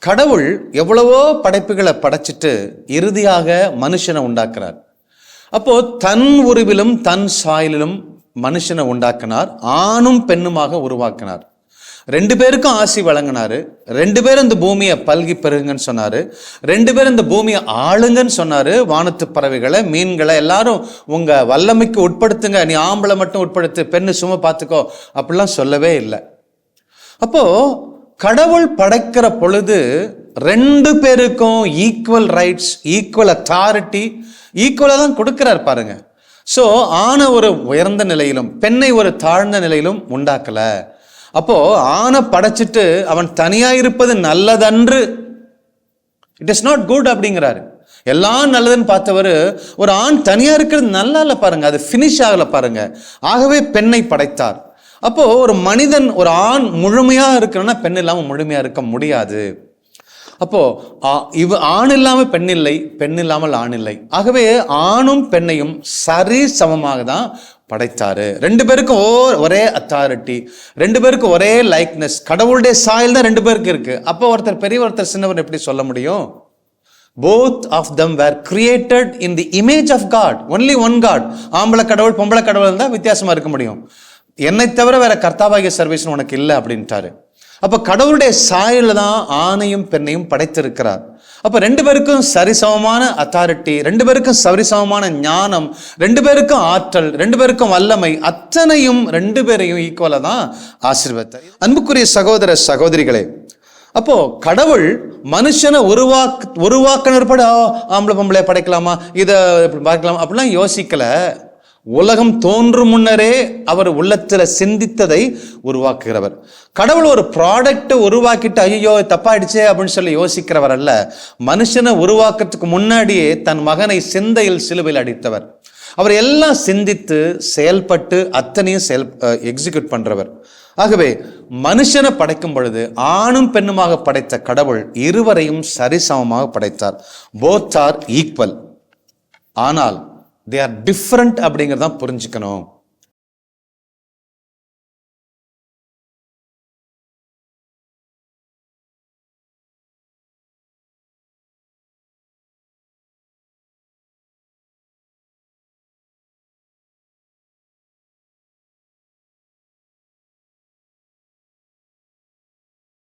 கடவுள் எவ்வளவோ படைப்புகளை படைச்சிட்டு இறுதியாக மனுஷனை உண்டாக்குறார். அப்போ தன் உருவிலும் தன் சாயலிலும் மனுஷனை உண்டாக்கினார், ஆணும் பெண்ணுமாக உருவாக்கினார். 2 பேருக்கும் ஆசி வழங்கினாரு. 2 பேரும் இந்த பூமியை பல்கி பெருகுங்கன்னு சொன்னாரு. 2 பேரும் இந்த பூமியை ஆளுங்கன்னு சொன்னாரு. வானத்து பறவைகளை, மீன்களை எல்லாரும் உங்க வல்லமைக்கு உட்படுத்துங்க, நீ ஆம்பளை மட்டும் உட்படுத்து, பெண்ணு சும்மா பார்த்துக்கோ அப்படிலாம் சொல்லவே இல்லை. அப்போ கடவுள் படைக்கிற பொழுது 2 பேருக்கும் ஈக்குவல் ரைட்ஸ், ஈக்குவல் அத்தாரிட்டி, ஈக்குவலா தான் கொடுக்கிறார் பாருங்க. ஸோ ஆணை ஒரு உயர்ந்த நிலையிலும் பெண்ணை ஒரு தாழ்ந்த நிலையிலும் உண்டாக்கல. அப்போ ஆணை படைச்சிட்டு அவன் தனியா இருப்பது நல்லதன்று, இட் இஸ் நாட் குட் அப்படிங்கிறாரு. எல்லாம் நல்லதுன்னு பார்த்தவர் ஒரு ஆண் தனியா இருக்கிறது நல்லா இல்லை பாருங்க, அது ஃபினிஷ் ஆகல பாருங்க. ஆகவே பெண்ணை படைத்தார். அப்போ ஒரு மனிதன், ஒரு ஆண் முழுமையா இருக்கணும்னா பெண் இல்லாம முழுமையா இருக்க முடியாது. அப்போ ஆண் இல்லாம பெண் இல்லை, பெண் இல்லாமல் ஆண் இல்லை. ஆகவே ஆணும் பெண்ணையும் சரி சமமாக தான் படைத்தாரு. 2 பேருக்கும் ஒரே அத்தாரிட்டி, 2 பேருக்கும் ஒரே லைக்னஸ். கடவுளுடைய சாயல் தான் 2 பேருக்கு இருக்கு. அப்போ ஒருத்தர் பெரிய ஒருத்தர் சின்னவர் எப்படி சொல்ல முடியும்? Both of them were created in the image of God. Only one God. ஆம்பளை கடவுள் பொம்பளை கடவுள் இருந்தால் வித்தியாசமா இருக்க முடியும். என்னை தவிர வேற கர்த்தாவாகிய சர்வீஸ் உனக்கு இல்லை அப்படின்ட்டாரு. அப்ப கடவுளுடைய சாயல தான் ஆணையும் பெண்ணையும் படைத்திருக்கிறார். அப்ப 2 பேருக்கும் சரிசமமான அத்தாரிட்டி, 2 பேருக்கும் சரிசமமான ஞானம், 2 பேருக்கும் ஆற்றல், 2 பேருக்கும் வல்லமை, அத்தனையும் 2 பேரையும் ஈக்குவலா தான் ஆசீர்வதித்தார். அன்புக்குரிய சகோதர சகோதரிகளே, அப்போ கடவுள் மனுஷனை உருவாக்கினப்பட ஆம்பளை பொம்பளை படைக்கலாமா, இதை பார்க்கலாமா அப்படிலாம் யோசிக்கல. உலகம் தோன்றும் முன்னரே அவர் உள்ளத்துல சிந்தித்ததை உருவாக்குகிறவர். கடவுள் ஒரு ப்ராடக்ட் உருவாக்கிட்டு ஐயோ தப்பாயிடுச்சே அப்படின்னு சொல்லி யோசிக்கிறவர் அல்ல. மனுஷனை உருவாக்குறதுக்கு முன்னாடியே தன் மகனை சிந்தையில் சிலுவையில் அடித்தவர். அவர் எல்லாம் சிந்தித்து செயல்பட்டு அத்தனையும் எக்ஸிக்யூட் பண்றவர். ஆகவே மனுஷனை படைக்கும் பொழுது ஆணும் பெண்ணுமாக படைத்த கடவுள் இருவரையும் சரிசமமாக படைத்தார். Both are equal. ஆனால் they are different அப்படிங்கிறதான் புரிஞ்சுக்கணும்.